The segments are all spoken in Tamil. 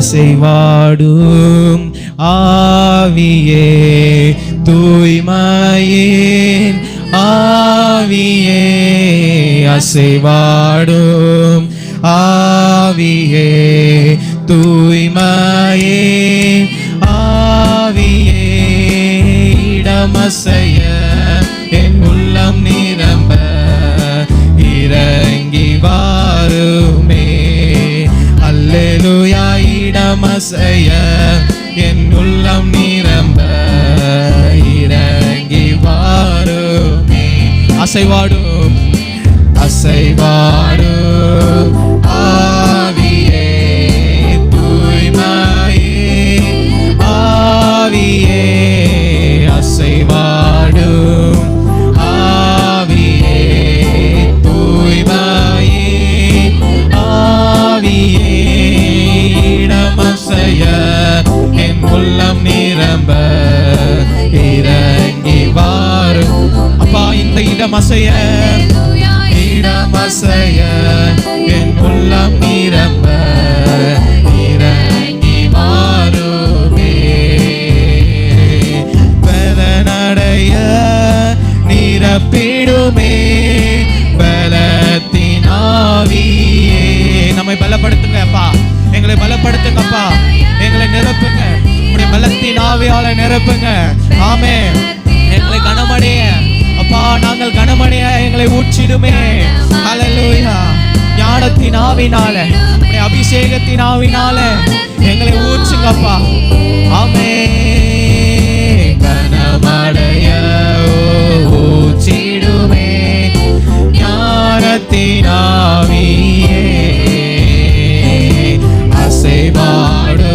அசைவாடும் ஆவியே, தூய்மையின் ஆவியே, அசைவாடும் ஆவியே, தூய்மையின் ஆவியே, இடமசைய என் உள்ளம் நிரம்ப இறங்கி வாருமே. அல்லேலூயா. இடமசைய என் உள்ளம் நிரம்ப இறங்கி வாருமே. அசைவாடும் அசைவாடும் ஆவியே, தூய்மையே ஆவியே, அசைவாடும் ஆவியே, தூய்மையே ஆவியே, இடமசைய என் உள்ளம் நிரம்ப இறங்கி வாரும். அப்பா, இந்த இடமசைய இடமசைய என் உள்ளம் நிரம்ப இறங்கி வாருமே. பலனடைய நிரப்பிடுமே பலத்தின் ஆவியே. நம்மை பலப்படுத்துங்க அப்பா, எங்களை பலப்படுத்துங்கப்பா, எங்களை நிரப்புங்க, உங்களுடைய பலத்தின் ஆவியால நிரப்புங்க. ஆமென். எங்களை கனமடைய அப்பா, நாங்கள் கனமடைய எங்களை ஊற்றிடுமே. ஹல்லேலூயா. ஞானத்தின் ஆவினால, உங்களுடைய அபிஷேகத்தின் ஆவினால எங்களை ஊற்றுங்கப்பா. ஆமென். கனமடைய ஊற்றிடுமே ஞானத்தின் ஆவியே, அசைவாடும்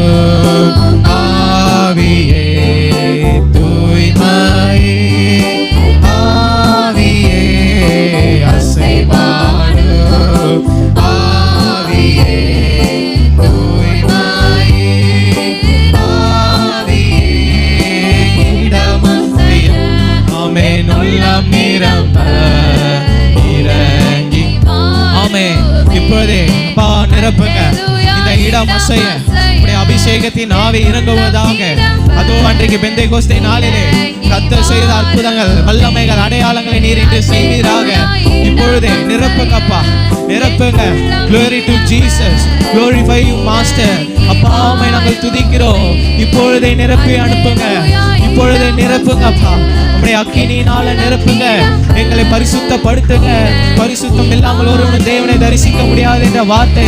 ஆவியே, தூய்மையே ஆவியே, அசைவாடும் ஆவியே, தூய்மையே ஆவியே, இடமசைய ஆமென் உள்ளம் நிரம்ப இறங்கி. ஆமென். இப்போதே அப்பா நிரப்புங்க இந்த இடமசைய, உடைய அபிஷேகத்தின் ஆவி இறங்குவதாக. அதோ அன்றைக்கு பெந்தேகோஸ்தே நாளிலே கர்த்தர் செய்த அற்புதங்கள், வல்லமைகள், அடையாளங்களை நீர் இன்று செய்வீராக. இப்பொழுதே நிரப்புங்க அப்பா, நிரப்புங்க. Glory to Jesus, glorify you master. அப்பா, உம்மை நாங்கள் துதிக்கிறோம். இப்பொழுதே நிரப்பி அனுப்புங்க, இப்பொழுதே நிரப்புங்க அப்பா, உம்முடைய அக்கினியினால நிரப்புங்க. எங்களை பரிசுத்தப்படுத்துங்க. பரிசுத்தம் இல்லாமல் ஒருவனும் தேவனை தரிசிக்க முடியாது என்ற வார்த்தை